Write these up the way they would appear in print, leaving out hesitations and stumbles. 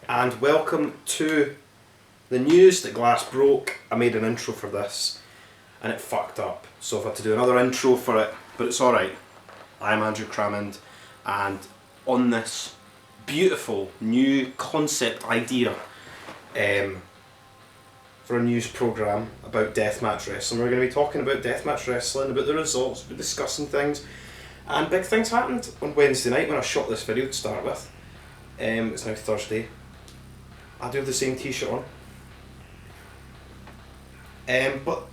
and welcome to the news that glass broke. I made an intro for this and it fucked up, so I've had to do another intro for it, but it's alright. I'm Andrew Crammond, and on this beautiful new concept idea for a news programme about deathmatch wrestling, we're going to be talking about deathmatch wrestling, about the results, we're discussing things, and big things happened on Wednesday night when I shot this video to start with. It's now Thursday. I do have the same t-shirt on. But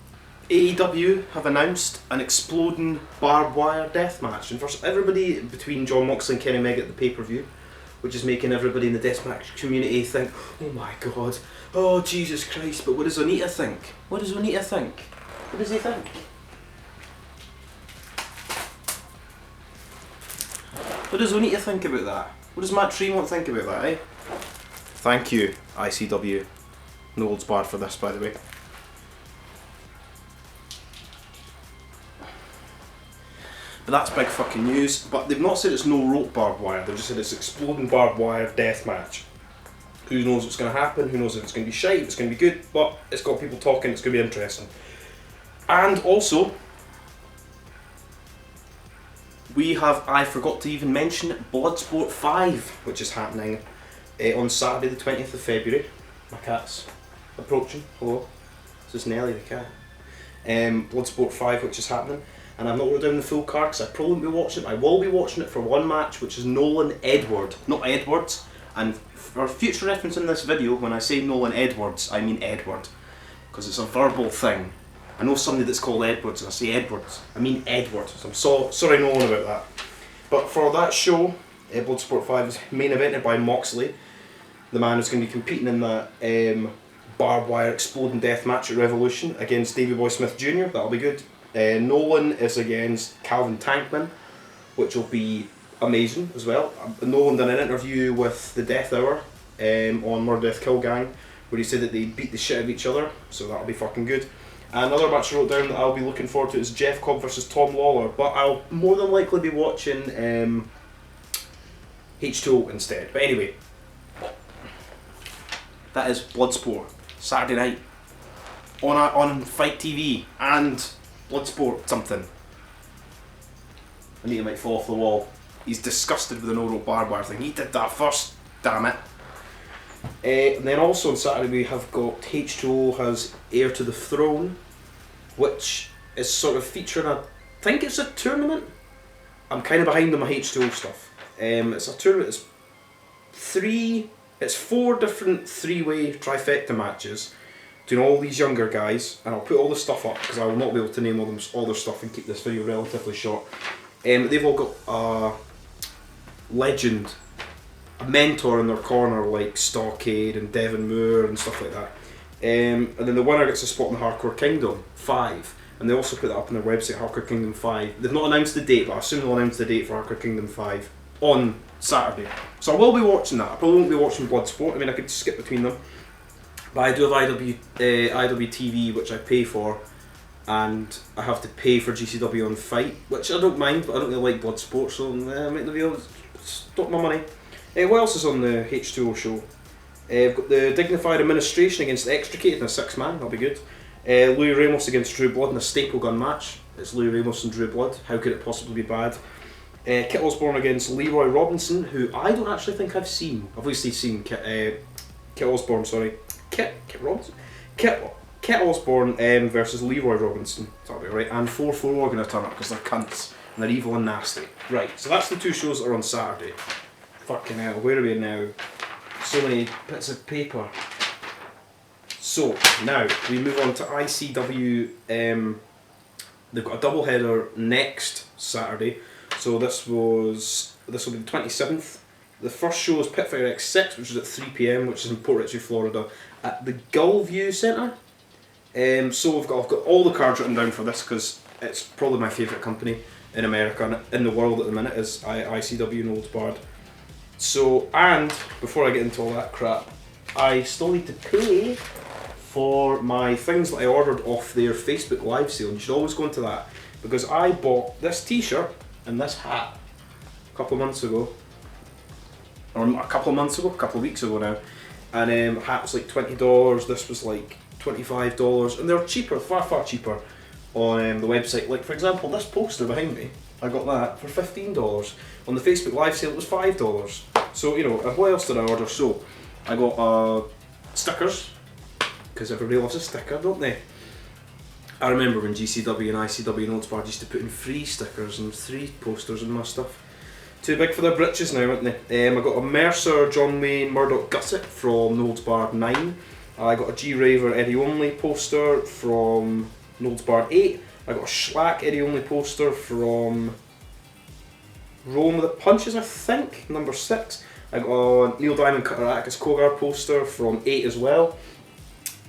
AEW have announced an exploding barbed wire deathmatch, and for everybody between John Moxley and Kenny Omega at the pay-per-view, which is making everybody in the deathmatch community think, oh my god, oh Jesus Christ, but what does Onita think? What does Onita think? What does he think? What does Onita think about that? What does Matt Tremont think about that, eh? Thank you, ICW. No holds barred for this, by the way. But that's big fucking news. But they've not said it's no rope barbed wire, they've just said it's exploding barbed wire deathmatch. Who knows what's going to happen, who knows if it's going to be shite, if it's going to be good, but it's got people talking, it's going to be interesting. And also, I forgot to even mention Bloodsport 5, which is happening on Saturday the 20th of February. My cat's approaching, hello. This is Nelly the cat. Bloodsport 5, which is happening. And I've not wrote down the full card because I probably won't be watching it. I will be watching it for one match, which is Nolan Edward, not Edwards. And for future reference in this video, when I say Nolan Edwards, I mean Edward, because it's a verbal thing. I know somebody that's called Edwards, and I say Edwards. I mean Edward. So I'm sorry, Nolan, about that. But for that show, Bloodsport 5 is main evented by Moxley, the man who's going to be competing in that barbed wire exploding death match at Revolution against Davey Boy Smith Jr. That'll be good. Nolan is against Calvin Tankman, which will be amazing as well. Nolan done an interview with the Death Hour on Murder Death Kill Gang, where he said that they beat the shit out of each other, so that'll be fucking good. Another match I wrote down that I'll be looking forward to is Jeff Cobb versus Tom Lawler, but I'll more than likely be watching H2O instead. But anyway, that is Bloodsport, Saturday night, on Fight TV, and Bloodsport something. Anita might fall off the wall. He's disgusted with the no rope barbed wire thing. He did that first, damn it. And then also on Saturday we have got H2O has Heir to the Throne, which is sort of featuring I think it's a tournament. I'm kind of behind on my H2O stuff. It's a tournament. It's 4 different 3-way trifecta matches between all these younger guys, and I'll put all the stuff up because I will not be able to name all their stuff and keep this video relatively short. They've all got a legend, a mentor in their corner like Stockade and Devon Moore and stuff like that. And then the winner gets a spot in the Hardcore Kingdom 5, and they also put that up on their website, Hardcore Kingdom 5. They've not announced the date, but I assume they'll announce the date for Hardcore Kingdom 5 on Saturday. So I will be watching that. I probably won't be watching Bloodsport. I mean, I could skip between them. But I do have IW TV, which I pay for, and I have to pay for GCW on Fight, which I don't mind, but I don't really like Bloodsport, so I might not be able to stop my money. What else is on the H2O show? We've got the Dignified Administration against the Extricated in a 6-man, that'll be good. Louis Ramos against Drew Blood in a staple gun match. It's Louis Ramos and Drew Blood, how could it possibly be bad? Kit Osborne against Leroy Robinson, who I don't actually think I've seen. I've obviously seen Kit Osborne, sorry. Kit Osborne versus Leroy Robinson, that'll be right. And 4-4 are going to turn up because they're cunts and they're evil and nasty. Right, so that's the 2 shows that are on Saturday. Fucking hell, where are we now? So many bits of paper. So, now we move on to ICW. They've got a double header next Saturday. So this will be the 27th. The first show is Pitfire X6, which is at 3 PM, which is in Port Richey, Florida, at the Gullview Centre. So I've got all the cards written down for this because it's probably my favourite company in America and in the world at the minute is ICW No Holds Barred. So, and before I get into all that crap, I still need to pay for my things that I ordered off their Facebook live sale. You should always go into that because I bought this t-shirt and this hat a couple of months ago, or a couple of weeks ago now, and hat was like $20, this was like $25, and they're cheaper, far cheaper on the website. Like for example, this poster behind me, I got that for $15. On the Facebook live sale it was $5. So you know, what else did I order? So I got stickers, because everybody loves a sticker, don't they? I remember when GCW and ICW Bloodsport used to put in free stickers and free posters and my stuff. Too big for their britches now, aren't they? I got a Mercer John Wayne Murdoch Gusset from No Holds Barred 9. I got a G-Raver Eddie Only poster from No Holds Barred 8. I got a Schlack Eddie Only poster from Rome with the Punches, I think, number 6. I got a Neil Diamond Cutter Atticus Cogar poster from 8 as well.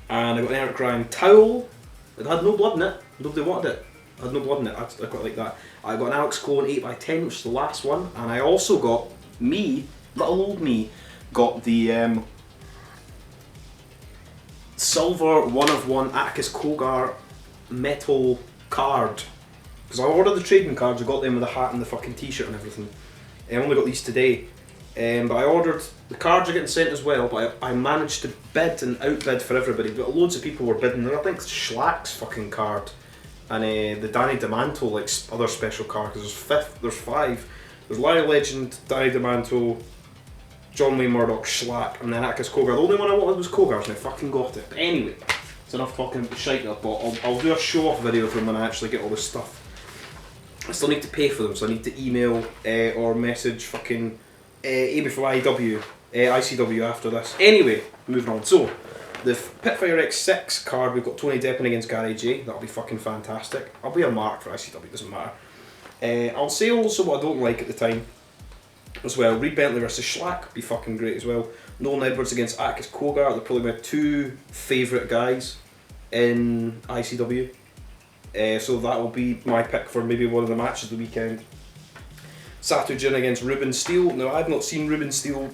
And I got an Eric Ryan towel. It had no blood in it. Nobody wanted it. It had no blood in it. I quite like that. I got an Alex Cohen 8x10, which is the last one. And I also got little old me, got the silver 1 of 1 Atticus Cogar metal card. Because I ordered the trading cards, I got them with the hat and the fucking t-shirt and everything. I only got these today. But I ordered, the cards are getting sent as well, but I managed to bid and outbid for everybody. But loads of people were bidding. I think Schlack's fucking card and the Danny DeManto like other special card, because there's 5. There's Larry Legend, Danny DeManto, John Wayne Murdoch, Schlack, and then Atticus Cogar. The only one I wanted was Cogar's, and I fucking got it. But anyway, it's enough talking about the shite that I bought. I'll do a show off video of them when I actually get all this stuff. I still need to pay for them, so I need to email or message fucking Amy from AEW, ICW after this. Anyway, moving on. So, the Pitfire X6 card, we've got Tony Deppen against Gary J. That'll be fucking fantastic. I'll be a mark for ICW, doesn't matter. I'll say also what I don't like at the time as well. Reed Bentley versus Schlack, be fucking great as well. Nolan Edwards against Atticus Cogar, they're probably my 2 favourite guys in ICW. So that'll be my pick for maybe one of the matches of the weekend. Sato Jin against Ruben Steele. Now, I've not seen Ruben Steele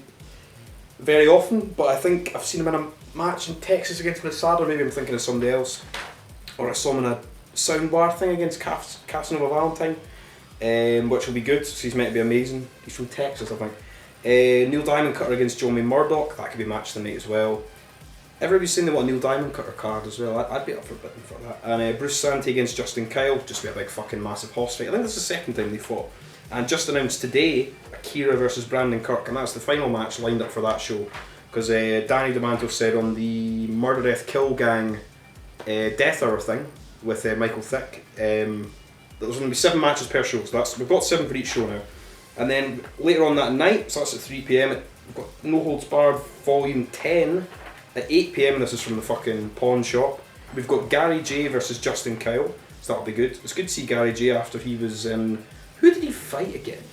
very often, but I think I've seen him in a match in Texas against Masada. Maybe I'm thinking of somebody else. Or I saw him in a soundbar thing against Casanova Valentine, which will be good. So he's meant to be amazing. He's from Texas, I think. Neil Diamond Cutter against John Wayne Murdoch. That could be match of the night as well. Everybody's saying they want a Neil Diamond Cutter card as well. I'd be up for bidding for that. And Bruce Santee against Justin Kyle. Just be a big fucking massive hoss fight. I think that's the second time they fought. And just announced today, Akira versus Brandon Kirk, and that's the final match lined up for that show. Because Danny DeManto said on the Murder Death Kill Gang Death Hour thing with Michael Thick, that there's going to be 7 matches per show. So we've got 7 for each show now. And then later on that night, so that's at 3 PM, we've got No Holds Barred Volume 10 at 8 PM. This is from the fucking pawn shop. We've got Gary J versus Justin Kyle, so that'll be good. It's good to see Gary J after he was in. Who did he fight again?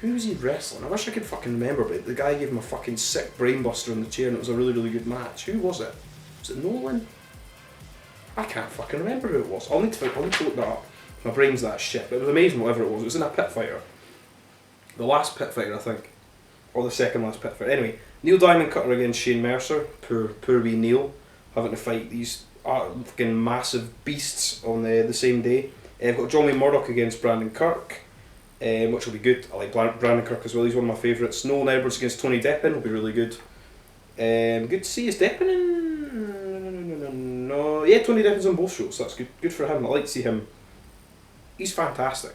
Who was he wrestling? I wish I could fucking remember, but the guy gave him a fucking sick brainbuster in the chair and it was a really, really good match. Who was it? Was it Nolan? I can't fucking remember who it was. I'll need to look that up. My brain's that shit, but it was amazing whatever it was. It was in a pit fighter. The last pit fighter, I think. Or the second last pit fighter. Anyway, Neil Diamond Cutter against Shane Mercer. Poor wee Neil. Having to fight these fucking massive beasts on the same day. I've got John Wayne Murdoch against Brandon Kirk, which will be good. I like Brandon Kirk as well, he's one of my favourites. Nolan Edwards against Tony Deppen will be really good. Good to see, is Deppen in? No. Yeah, Tony Deppen's on both shows, so that's good. Good for him, I like to see him. He's fantastic.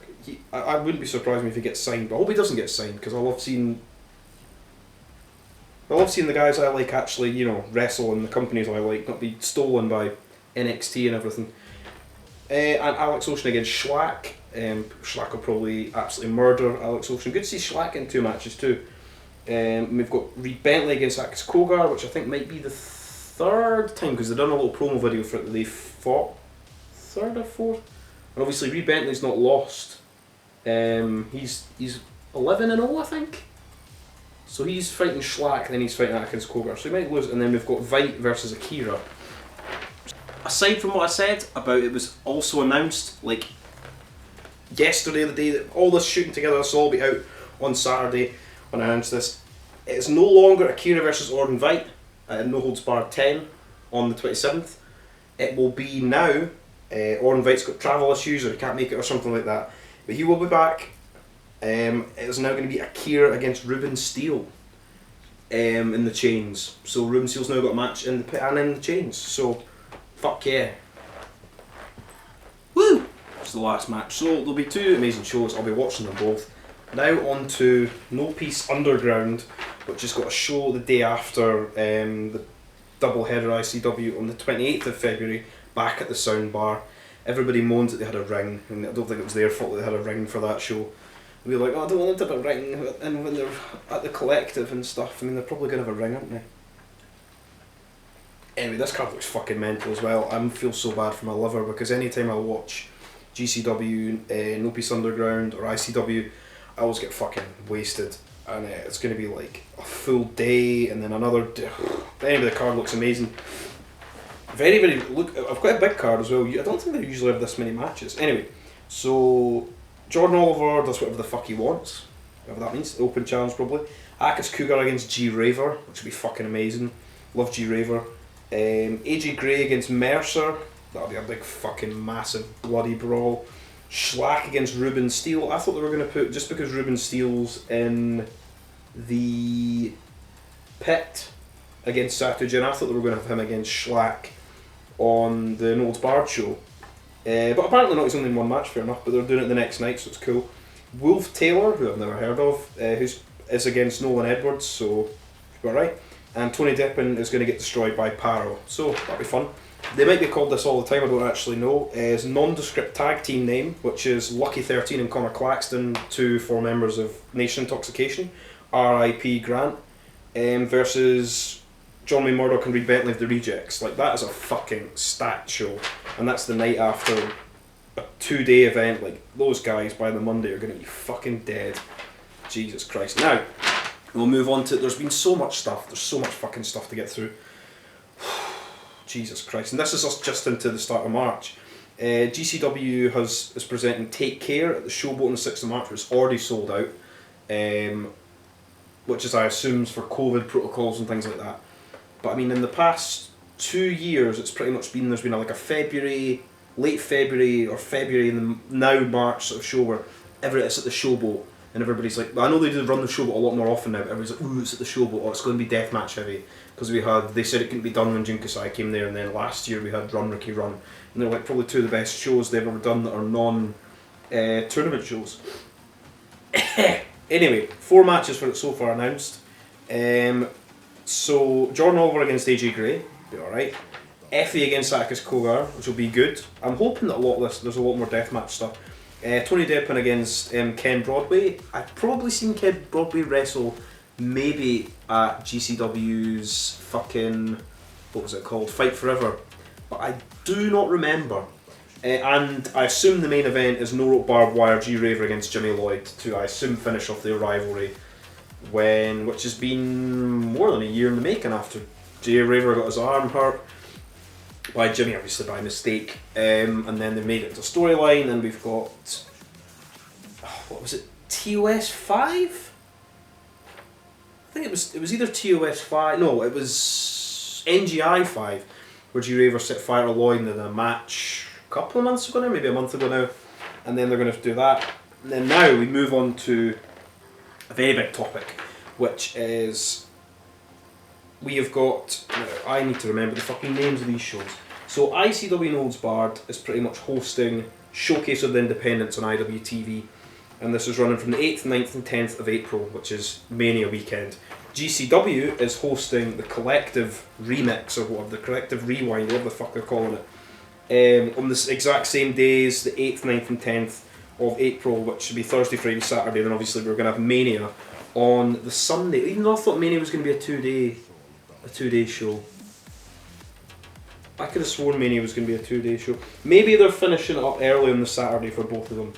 I wouldn't be surprised if he gets signed, but I hope he doesn't get signed, because I love seeing the guys I like actually, you know, wrestle in the companies I like, not be stolen by NXT and everything. And Alex Ocean against Schlack. Schlack will probably absolutely murder Alex Ocean. Good to see Schlack in 2 matches too. We've got Reed Bentley against Atticus Cogar, which I think might be the 3rd time, because they've done a little promo video for it that they fought. 3rd or 4th? And obviously Reed Bentley's not lost. He's 11-0, I think. So he's fighting Schlack, then he's fighting Atticus Cogar. So he might lose. And then we've got Vite versus Akira. Aside from what I said about it was also announced like yesterday, the day that all this shooting together, this will all be out on Saturday when I announced this. It's no longer Akira versus Orton Vite at No Holds Barred 10 on the 27th. It will be now, Orton Vite's got travel issues or he can't make it or something like that, but he will be back. It is now going to be Akira against Ruben Steele. in the chains. So Ruben Steele's now got a match in the pit and in the chains. So fuck yeah. Woo! It's the last match. So there'll be 2 amazing shows. I'll be watching them both. Now on to No Peace Underground, which has got a show the day after the double header ICW on the 28th of February, back at the Sound Bar. Everybody moans that they had a ring, and I don't think it was their fault that they had a ring for that show. We were like, oh, I don't want them to have a ring, and when they're at the Collective and stuff, I mean, they're probably going to have a ring, aren't they? Anyway, this card looks fucking mental as well. I feel so bad for my liver, because anytime I watch GCW, No Peace Underground, or ICW, I always get fucking wasted. And it's going to be like a full day, and then another day. Anyway, the card looks amazing. Very, very, look, I've got a big card as well. I don't think they usually have this many matches. Anyway, so Jordan Oliver does whatever the fuck he wants, whatever that means, open challenge probably. Akis Cougar against G Raver, which would be fucking amazing. Love G Raver. AJ Gray against Mercer, that'll be a big fucking massive bloody brawl. Schlack against Ruben Steele. I thought they were going to put, just because Ruben Steele's in the pit against Satogen, I thought they were going to have him against Schlack on the No Holds Barred show. But apparently not, he's only in 1 match, fair enough, but they're doing it the next night, so it's cool. Wolf Taylor, who I've never heard of, is against Nolan Edwards, so alright. And Tony Deppen is going to get destroyed by Paro, so that'll be fun. They might be called this all the time, I don't actually know. His nondescript tag team name, which is Lucky 13 and Connor Claxton, 2 former members of Nation Intoxication, R.I.P. Grant, versus John May Murdoch and Reed Bentley of the Rejects. Like, that is a fucking stat show, and that's the night after a 2-day event. Like, those guys by the Monday are going to be fucking dead. Jesus Christ. Now, we'll move on to, there's been so much stuff, there's so much fucking stuff to get through. Jesus Christ, and this is us just into the start of March. GCW is presenting Take Kare at the Showboat on the 6th of March, which is already sold out, which is, I assume, for COVID protocols and things like that. But I mean, in the past 2 years, it's pretty much been, there's been like a February, late February or February and now March sort of show where it's at the Showboat, and everybody's like, I know they do run the Showboat a lot more often now, but everybody's like, ooh, it's at the Showboat, oh, it's going to be deathmatch heavy. Because they said it couldn't be done when Junkasai came there, and then last year we had Run Ricky Run, and they're like probably 2 of the best shows they've ever done that are non-tournament shows. Anyway, 4 matches for it so far announced. So Jordan Oliver against AJ Gray, be alright. Effie against Akis Kogar, which will be good. I'm hoping that there's a lot more deathmatch stuff. Tony Deppen against Ken Broadway. I've probably seen Ken Broadway wrestle maybe at GCW's fucking, what was it called, Fight Forever, but I do not remember. And I assume the main event is No Rope Barbed Wire G Raver against Jimmy Lloyd to, I assume, finish off their rivalry, which has been more than a year in the making after G Raver got his arm hurt by Jimmy, obviously by mistake, and then they made it to storyline, and we've got, what was it, TOS 5? I think it was either TOS 5, no, it was NGI 5, where G Raver set fire to Lloyd in a match a couple of months ago now, maybe a month ago now, and then they're going to do that. And then now we move on to a very big topic, which is, we have got, I need to remember the fucking names of these shows. So ICW No Holds Barred is pretty much hosting Showcase of the Independents on IWTV, and this is running from the 8th, 9th and 10th of April, which is Mania weekend. GCW is hosting the Collective Remix, or whatever, the Collective Rewind, whatever the fuck they're calling it, on the exact same days, the 8th, 9th and 10th of April, which should be Thursday, Friday, Saturday, then obviously we're going to have Mania on the Sunday, even though I thought Mania was going to be a two-day show. I could have sworn Mania was going to be a 2-day show. Maybe they're finishing it up early on the Saturday for both of them.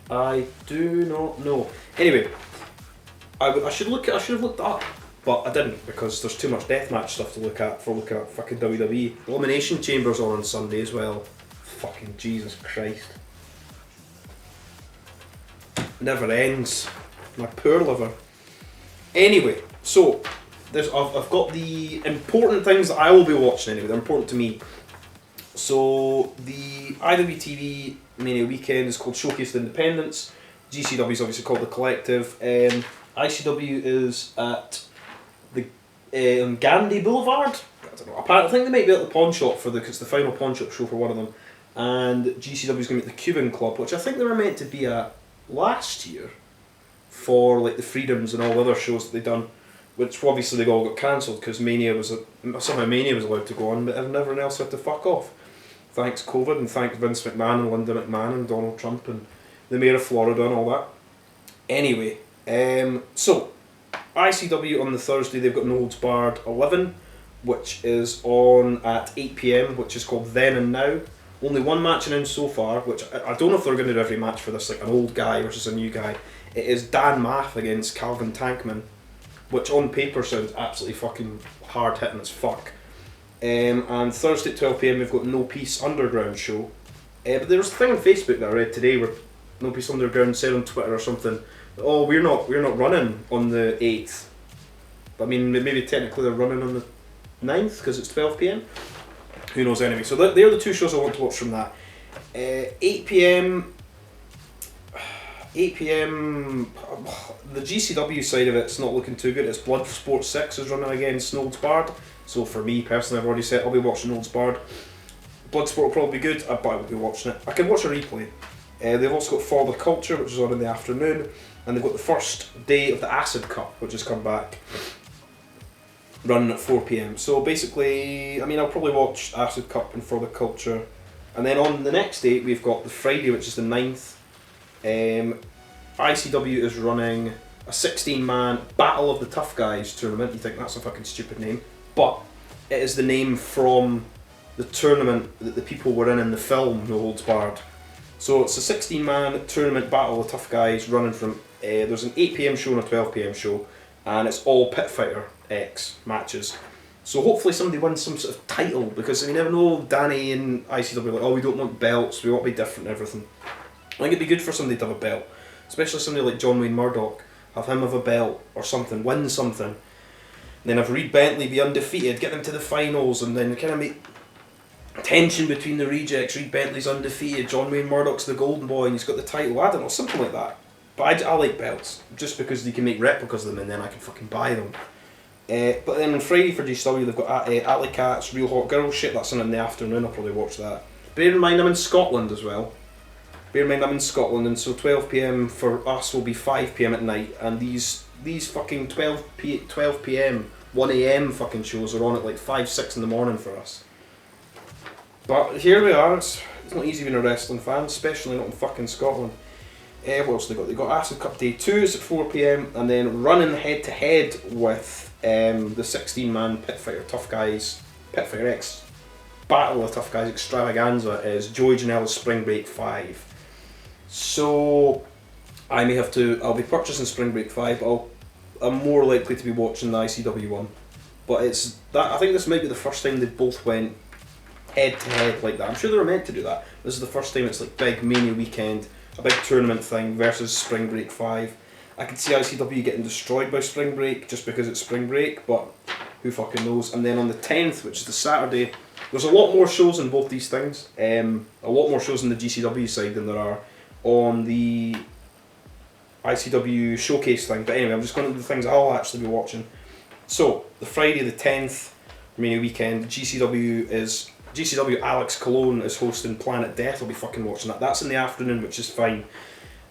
I do not know. Anyway, I should have looked up, but I didn't, because there's too much deathmatch stuff to look at for looking at fucking WWE. Elimination Chamber's on Sunday as well. Fucking Jesus Christ. Never ends. My poor liver. Anyway, so I've got the important things that I will be watching anyway. They're important to me. So the IWTV Mania weekend is called Showcase of Independence. GCW is obviously called The Collective. ICW is at Gandhi Boulevard. I don't know. Apparently, I think they might be at the pawn shop for it's the final pawn shop show for one of them. And GCW's going to be at the Cuban Club, which I think they were meant to be at last year for like the Freedoms and all the other shows that they've done, which obviously they all got cancelled because Mania was somehow Mania was allowed to go on, but everyone else had to fuck off. Thanks COVID and thanks Vince McMahon and Linda McMahon and Donald Trump and the Mayor of Florida and all that. Anyway, so ICW on the Thursday they've got No Holds Barred 11, which is on at 8 PM, which is called Then and Now. Only one match in so far, which I don't know if they're going to do every match for this, like an old guy versus a new guy. It is Dan Math against Calvin Tankman, which on paper sounds absolutely fucking hard hitting as fuck. And Thursday at 12 PM we've got No Peace Underground show. But there was a thing on Facebook that I read today where No Peace Underground said on Twitter or something, oh we're not running on the 8th. But I mean maybe technically they're running on the 9th because it's 12 PM. Who knows anyway. So they're the two shows I want to watch from that. 8 PM. 8 PM. The GCW side of it's not looking too good. It's Bloodsport 6 is running against No Holds Barred. So for me personally, I've already said I'll be watching No Holds Barred. Bloodsport will probably be good, but I will be watching it. I can watch a replay. They've also got For the Culture, which is on in the afternoon, and they've got the first day of the Acid Cup, which has come back, running at 4 PM. So basically, I mean, I'll probably watch Acid Cup and For the Culture, and then on the next day we've got the Friday, which is the 9th. ICW is running a 16-man Battle of the Tough Guys tournament. You think that's a fucking stupid name, but it is the name from the tournament that the people were in the film No Holds Barred. So it's a 16-man tournament Battle of the Tough Guys running from, there's an 8 PM show and a 12 PM show, and it's all Pit Fighter X matches. So hopefully somebody wins some sort of title, because you never know, Danny and ICW are like, oh we don't want belts, we want to be different and everything. I think it'd be good for somebody to have a belt, especially somebody like John Wayne Murdoch, have him have a belt or something, win something. And then have Reed Bentley be undefeated, get them to the finals, and then kind of make tension between the rejects. Reed Bentley's undefeated, John Wayne Murdoch's the golden boy and he's got the title, I don't know, something like that. But I like belts, just because you can make replicas of them and then I can fucking buy them. But then on Friday for GCW they've got Alley Cats, Real Hot Girl shit, that's on in the afternoon, I'll probably watch that. Bear in mind I'm in Scotland as well. Bear in mind I'm in Scotland, and so 12 PM for us will be 5 PM at night, and these fucking 12 PM, 1 AM fucking shows are on at like 5, 6 in the morning for us. But here we are, it's not easy being a wrestling fan, especially not in fucking Scotland. What else they got? They got Acid Cup Day 2 is at 4 PM, and then running head to head with the 16-man Pit Fighter Tough Guys, Pit Fighter X Battle of Tough Guys Extravaganza is Joey Janela's Spring Break 5. So I may have to, I'll be purchasing Spring Break 5, but I'm more likely to be watching the ICW one. But it's that, I think this might be the first time they both went head to head like that. I'm sure they were meant to do that. This is the first time it's like big Mania weekend, a big tournament thing versus Spring Break 5. I could see ICW getting destroyed by Spring Break just because it's Spring Break, but who fucking knows. And then on the 10th, which is the Saturday, there's a lot more shows in both these things. A lot more shows on the GCW side than there are on the ICW showcase thing. But anyway, I'm just going to do the things I'll actually be watching. So, the Friday the 10th, Mania weekend, GCW Alex Cologne is hosting Planet Death. I'll be fucking watching that. That's in the afternoon, which is fine.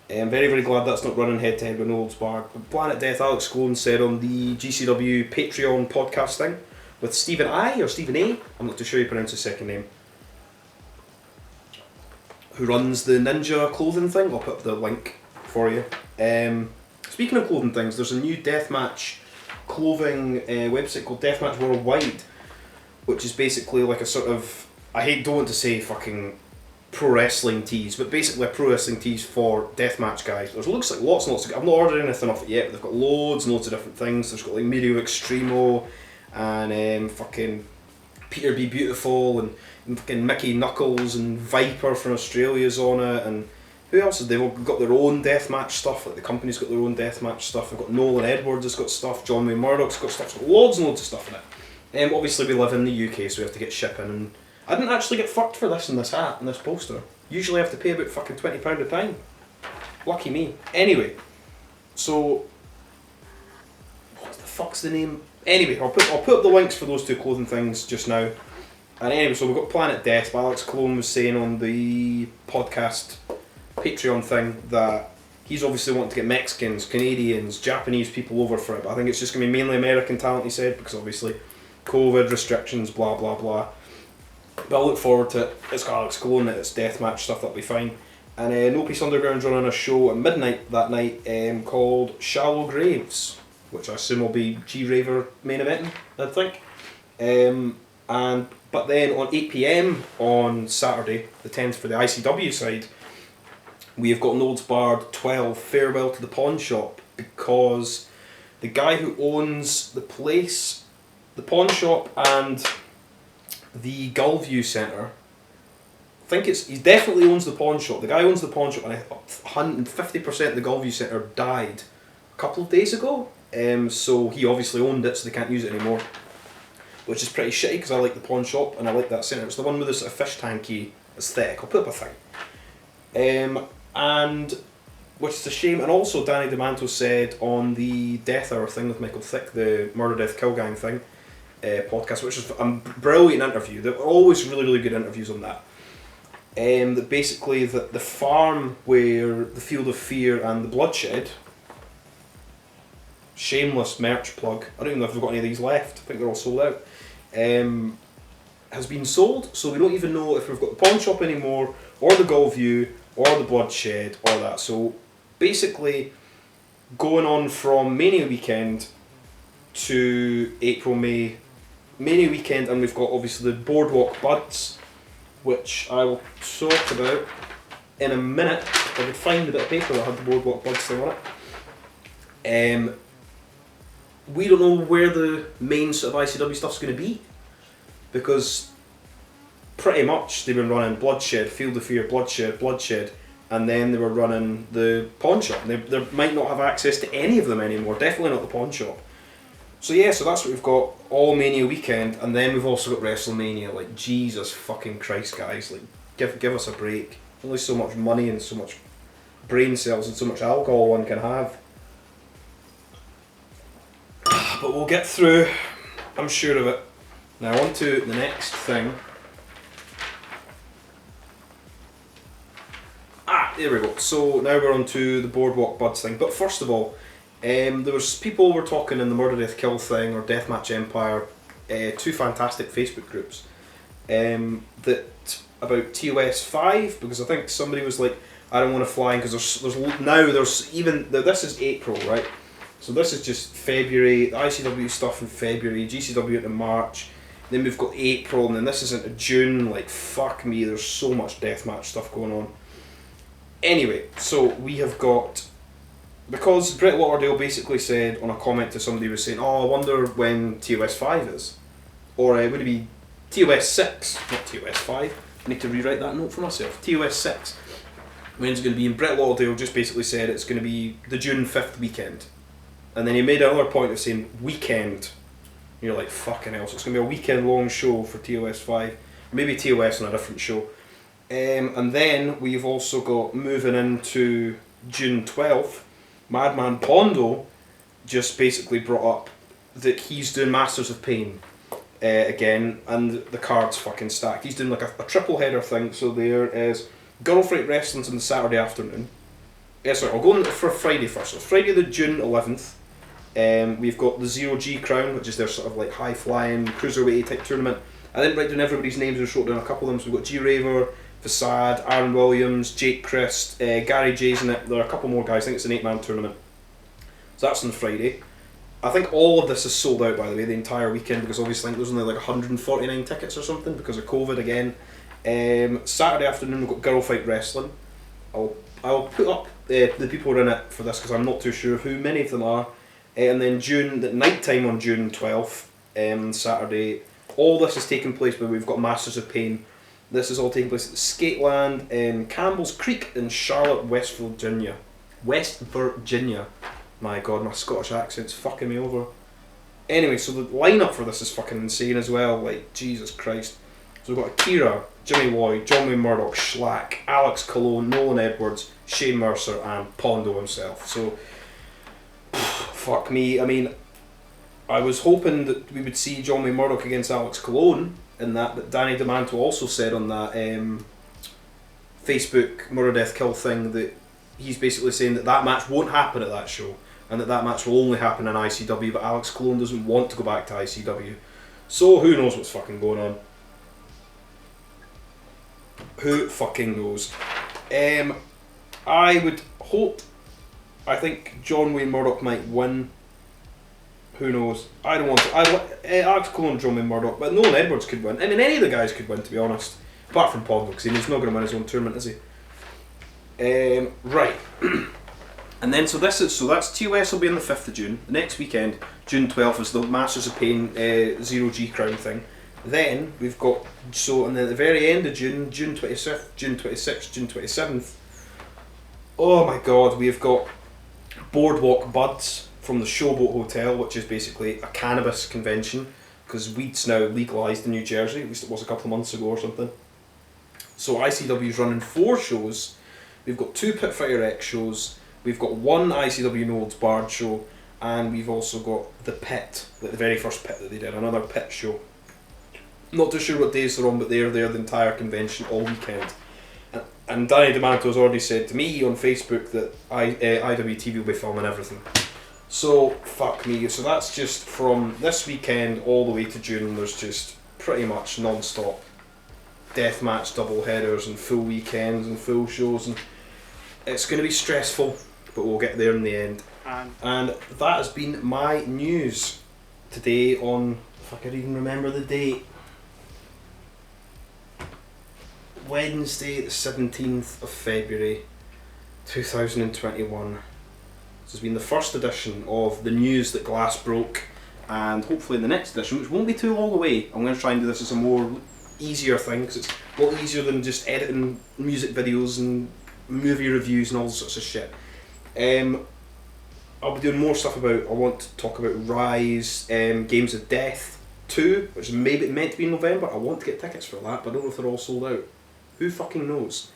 I'm very, very glad that's not running head to head with No Holds Barred. Planet Death, Alex Cologne said on the GCW Patreon podcast thing with Stephen I, or Stephen A, I'm not too sure you pronounce his second name, who runs the Ninja clothing thing. I'll put the link for you. Speaking of clothing things, there's a new Deathmatch clothing website called Deathmatch Worldwide, which is basically like a sort of, don't want to say fucking pro wrestling tees, but basically a pro wrestling tees for deathmatch guys. There's looks like lots and lots of, I've not ordered anything off it yet, but they've got loads and loads of different things. There's got like Mirio Extremo and fucking Peter Be Beautiful and fucking Mickey Knuckles and Viper from Australia's on it, and who else? They've all got their own deathmatch stuff, like the company's got their own deathmatch stuff. They've got Nolan Edwards has got stuff, John Wayne Murdoch's got stuff, so loads and loads of stuff in it. Obviously we live in the UK, so we have to get shipping, and I didn't actually get fucked for this in this hat and this poster. Usually I have to pay about fucking £20 a time. Lucky me. Anyway, so what's the fuck's the name? Anyway, I'll put up the links for those two clothing things just now. And anyway, so we've got Planet Death. Alex Cologne was saying on the podcast Patreon thing that he's obviously wanting to get Mexicans, Canadians, Japanese people over for it, but I think it's just going to be mainly American talent, he said, because obviously COVID restrictions, blah blah blah. But I look forward to it. It's got Alex Cologne, it's deathmatch stuff, that'll be fine. And No Peace Underground's running a show at midnight that night called Shallow Graves, which I assume will be G-Raver main eventing, I think. But then on 8 PM on Saturday, the 10th for the ICW side, we have got No Holds Barred 12 Farewell to the Pawn Shop, because the guy who owns the place, the pawn shop and the Gullview Centre, I think he definitely owns the pawn shop. The guy owns the pawn shop, and 150% of the Gullview Centre died a couple of days ago. So he obviously owned it, so they can't use it anymore. Which is pretty shitty, because I like the pawn shop and I like that centre. It's the one with this sort of fish tanky aesthetic. I'll put up a thing. And which is a shame. And also Danny DeManto said on the Death Hour thing with Michael Thick, the Murder Death Kill Gang thing, podcast, which is a brilliant interview. There are always really, really good interviews on that. That basically the farm where the Field of Fear and the Bloodshed, shameless merch plug, I don't even know if we've got any of these left, I think they're all sold out, has been sold, so we don't even know if we've got the pawn shop anymore, or the Gullview, or the Bloodshed, or that. So basically, going on from Mania weekend to April-May Mania weekend, and we've got obviously the Boardwalk Budz, which I will talk about in a minute. If I could find a bit of paper that had the Boardwalk Budz thing on it. We don't know where the main sort of ICW stuff's going to be, because pretty much they've been running Bloodshed, Field of Fear, Bloodshed, and then they were running the pawn shop. They might not have access to any of them anymore, definitely not the pawn shop. So yeah, so that's what we've got all Mania weekend, and then we've also got WrestleMania. Like, Jesus fucking Christ, guys, like give us a break. Only so much money and so much brain cells and so much alcohol one can have. But we'll get through, I'm sure of it. Now on to the next thing. There we go. So now we're on to the Boardwalk Budz thing. But first of all, there was people were talking in the Murder Death Kill thing, or Deathmatch Empire, two fantastic Facebook groups, that about TOS 5, because I think somebody was like, I don't want to fly in, because there's even, this is April, right? So this is just February, the ICW stuff in February, GCW into March, then we've got April, and then this is into June. Like, fuck me, there's so much deathmatch stuff going on. Anyway, so we have got, because Brett Lauderdale basically said on a comment to somebody who was saying, oh, I wonder when TOS 5 is. Or would it be TOS 6, not TOS 5. I need to rewrite that note for myself. TOS 6. When's it going to be? And Brett Lauderdale just basically said it's going to be the June 5th weekend. And then he made another point of saying weekend. And you're like, fucking hell, so it's going to be a weekend long show for TOS 5. Maybe TOS on a different show. And then we've also got, moving into June 12th, Madman Pondo just basically brought up that he's doing Masters of Pain again, and the card's fucking stacked. He's doing like a triple header thing, so there is Girl Fight Wrestling's on the Saturday afternoon. Sorry, I'll go for Friday first. So Friday the June 11th, we've got the Zero G Crown, which is their sort of like high-flying cruiserweight type tournament. I didn't write down everybody's names, I just wrote down a couple of them. So we've got G-Raver, Facade, Aaron Williams, Jake Christ, Gary J's in it. There are a couple more guys. I think it's an 8-man tournament. So that's on Friday. I think all of this is sold out, by the way, the entire weekend, because obviously I think there's only like 149 tickets or something because of COVID again. Saturday afternoon we've got Girl Fight Wrestling. I'll put up the people who are in it for this because I'm not too sure who many of them are. And then at night time on June 12th, Saturday, all this is taking place where we've got Masters of Pain. This is all taking place at Skateland in Campbell's Creek in Charlotte, West Virginia. My god, my Scottish accent's fucking me over. Anyway, so the lineup for this is fucking insane as well, like, Jesus Christ. So we've got Akira, Jimmy Lloyd, John Wayne Murdoch, Schlack, Alex Cologne, Nolan Edwards, Shane Mercer, and Pondo himself. So, fuck me, I mean, I was hoping that we would see John Wayne Murdoch against Alex Colon in that, but Danny DeManto also said on that Facebook Murder Death Kill thing that he's basically saying that that match won't happen at that show, and that match will only happen in ICW, but Alex Colon doesn't want to go back to ICW. So who knows what's fucking going on. Who fucking knows. I would hope, I think John Wayne Murdoch might win. Who knows? I don't want to. Alex Colon and John Wayne Murdoch, but Nolan Edwards could win. I mean, any of the guys could win, to be honest. Apart from Paul, because he's not going to win his own tournament, is he? Right. And then, so that's TOS will be on the 5th of June. The next weekend, June 12th, is the Masters of Pain Zero G Crown thing. Then we've got, and then at the very end of June, June 25th, June 26th, June 27th. Oh my god, we've got Boardwalk Budz from the Showboat Hotel, which is basically a cannabis convention, because weed's now legalised in New Jersey, at least it was a couple of months ago or something. So ICW's running 4 shows. We've got 2 Pitfire X shows, we've got 1 ICW No Holds Barred show, and we've also got the Pit, like the very first Pit that they did, another Pit show. Not too sure what days they're on, but they're there the entire convention all weekend. And Danny DeManto's already said to me on Facebook that IWTV will be filming everything. So, fuck me. So that's just from this weekend all the way to June. There's just pretty much non-stop deathmatch double headers and full weekends and full shows. And it's going to be stressful, but we'll get there in the end. And that has been my news today on, if I could even remember the date, Wednesday the 17th of February 2021. This has been the first edition of the news that Glass broke, and hopefully in the next edition, which won't be too long away, I'm going to try and do this as a more easier thing, because it's a lot easier than just editing music videos and movie reviews and all sorts of shit. I'll be doing more stuff about, I want to talk about Rise, Games of Death 2, which is maybe meant to be in November. I want to get tickets for that, but I don't know if they're all sold out. Who fucking knows?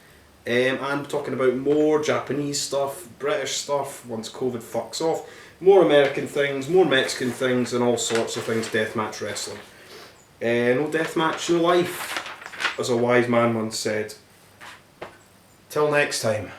I'm talking about more Japanese stuff, British stuff, once COVID fucks off, more American things, more Mexican things, and all sorts of things deathmatch wrestling. No deathmatch, no life, as a wise man once said. Till next time.